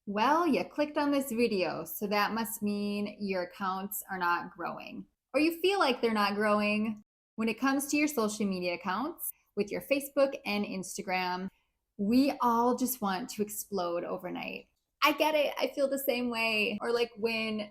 Well, you clicked on this video, so that must mean your accounts are not growing, or you feel like they're not growing. When it comes to your social media accounts, with your Facebook and Instagram, we all just want to explode overnight. I get it. I feel the same way. Or like when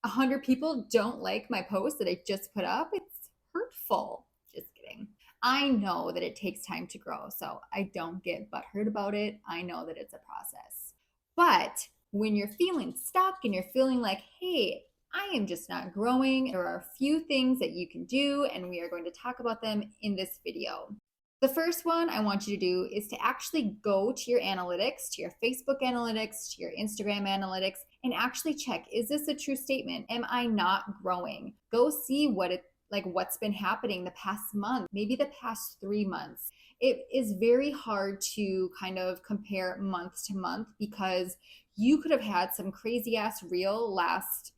100 people don't like my post that I just put up, it's hurtful. Just kidding. I know that it takes time to grow, so I don't get butthurt about it. I know that it's a process. But when you're feeling stuck and you're feeling like, hey, I am just not growing, there are a few things that you can do, and we are going to talk about them in this video. The first one I want you to do is to actually go to your analytics, to your Facebook analytics, to your Instagram analytics, and actually check, is this a true statement? Am I not growing? Go see what's been happening the past month, maybe the past 3 months. It is very hard to kind of compare month to month because you could have had some crazy ass reel last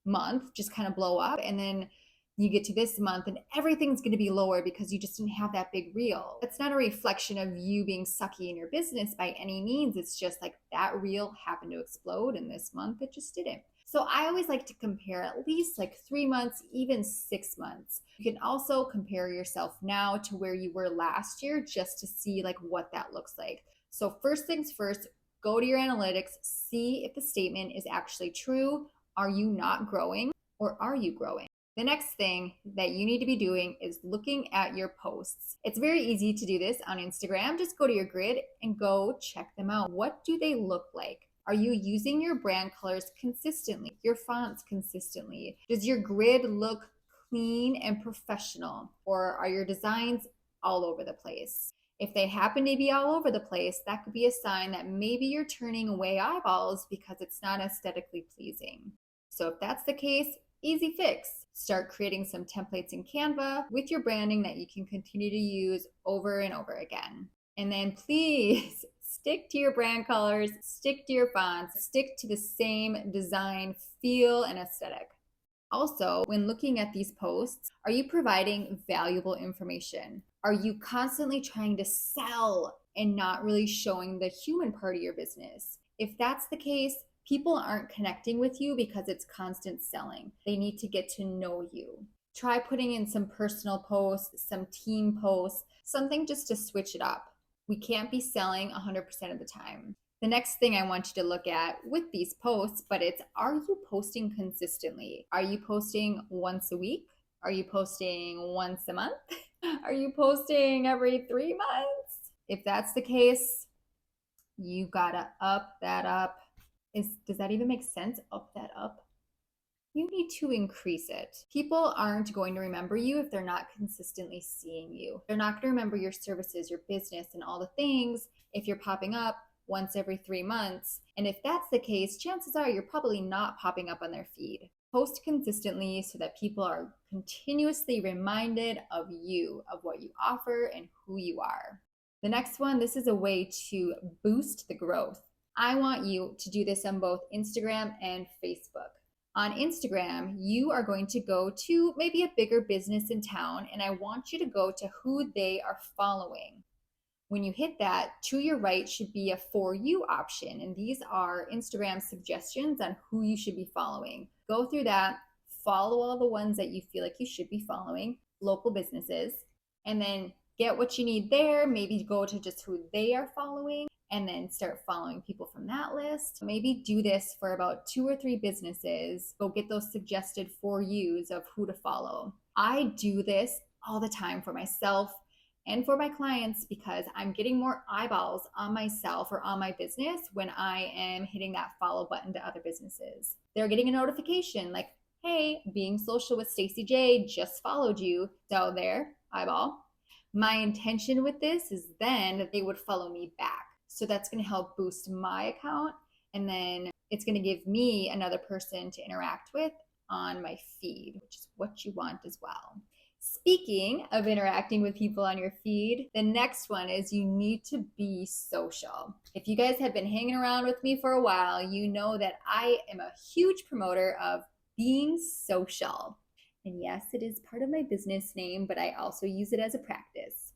month just kind of blow up, and then you get to this month and everything's going to be lower because you just didn't have that big reel. It's not a reflection of you being sucky in your business by any means. It's just like that reel happened to explode and this month it just didn't. So I always like to compare at least like 3 months, even 6 months. You can also compare yourself now to where you were last year just to see like what that looks like. So first things first, go to your analytics, see if the statement is actually true. Are you not growing or are you growing? The next thing that you need to be doing is looking at your posts. It's very easy to do this on Instagram. Just go to your grid and go check them out. What do they look like? Are you using your brand colors consistently, your fonts consistently? Does your grid look clean and professional? Or are your designs all over the place? If they happen to be all over the place, that could be a sign that maybe you're turning away eyeballs because it's not aesthetically pleasing. So if that's the case, easy fix. Start creating some templates in Canva with your branding that you can continue to use over and over again. And then please stick to your brand colors, stick to your fonts, stick to the same design, feel, and aesthetic. Also, when looking at these posts, are you providing valuable information? Are you constantly trying to sell and not really showing the human part of your business? If that's the case, people aren't connecting with you because it's constant selling. They need to get to know you. Try putting in some personal posts, some team posts, something just to switch it up. We can't be selling 100% of the time. The next thing I want you to look at with these posts, but it's, are you posting consistently? Are you posting once a week? Are you posting once a month? Are you posting every 3 months? If that's the case, you gotta up that up. Does that even make sense? Up that up. You need to increase it. People aren't going to remember you if they're not consistently seeing you. They're not going to remember your services, your business, and all the things if you're popping up once every 3 months. And if that's the case, chances are you're probably not popping up on their feed. Post consistently so that people are continuously reminded of you, of what you offer, and who you are. The next one, this is a way to boost the growth. I want you to do this on both Instagram and Facebook. On Instagram, you are going to go to maybe a bigger business in town, and I want you to go to who they are following. When you hit that, to your right should be a For You option, and these are Instagram suggestions on who you should be following. Go through that, follow all the ones that you feel like you should be following, local businesses, and then get what you need there. Maybe go to just who they are following and then start following people from that list. Maybe do this for about 2 or 3 businesses. Go get those suggested For Yous of who to follow. I do this all the time for myself and for my clients because I'm getting more eyeballs on myself or on my business when I am hitting that follow button to other businesses. They're getting a notification like, hey, Being Social with Stacey J just followed you. So there, eyeball. My intention with this is then that they would follow me back. So that's going to help boost my account. And then it's going to give me another person to interact with on my feed, which is what you want as well. Speaking of interacting with people on your feed, the next one is you need to be social. If you guys have been hanging around with me for a while, you know that I am a huge promoter of being social. And yes, it is part of my business name, but I also use it as a practice.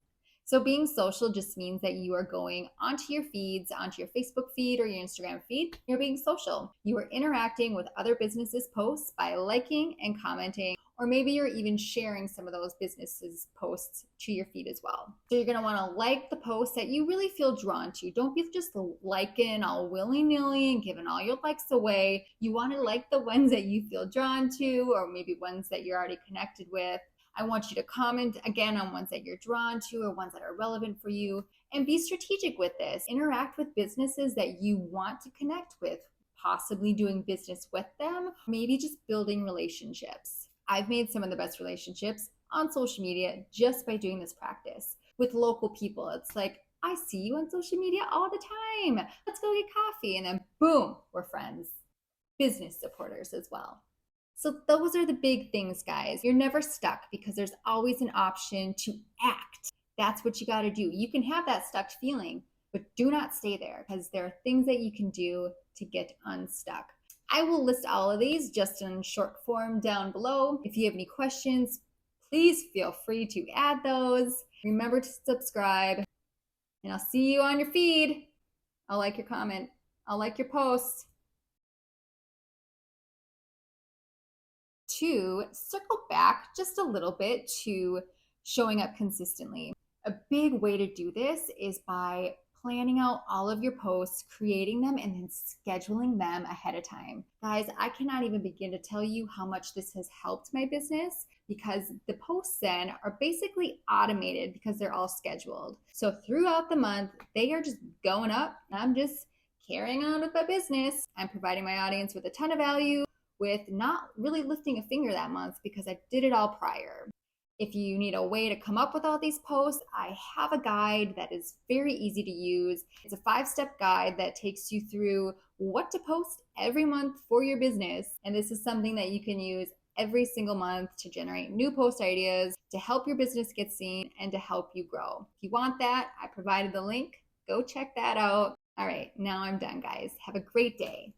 So being social just means that you are going onto your feeds, onto your Facebook feed or your Instagram feed. You're being social. You are interacting with other businesses' posts by liking and commenting, or maybe you're even sharing some of those businesses' posts to your feed as well. So you're going to want to like the posts that you really feel drawn to. Don't be just liking all willy-nilly and giving all your likes away. You want to like the ones that you feel drawn to, or maybe ones that you're already connected with. I want you to comment again on ones that you're drawn to or ones that are relevant for you, and be strategic with this. Interact with businesses that you want to connect with, possibly doing business with them, maybe just building relationships. I've made some of the best relationships on social media just by doing this practice with local people. It's like, I see you on social media all the time. Let's go get coffee. And then boom, we're friends. Business supporters as well. So those are the big things, guys. You're never stuck because there's always an option to act. That's what you got to do. You can have that stuck feeling, but do not stay there because there are things that you can do to get unstuck. I will list all of these just in short form down below. If you have any questions, please feel free to add those. Remember to subscribe, and I'll see you on your feed. I'll like your comment. I'll like your posts. To circle back just a little bit to showing up consistently. A big way to do this is by planning out all of your posts, creating them, and then scheduling them ahead of time. Guys, I cannot even begin to tell you how much this has helped my business because the posts then are basically automated because they're all scheduled. So throughout the month, they are just going up. I'm just carrying on with my business. I'm providing my audience with a ton of value, with not really lifting a finger that month because I did it all prior. If you need a way to come up with all these posts, I have a guide that is very easy to use. It's a 5-step guide that takes you through what to post every month for your business. And this is something that you can use every single month to generate new post ideas, to help your business get seen, and to help you grow. If you want that, I provided the link. Go check that out. All right, now I'm done, guys. Have a great day.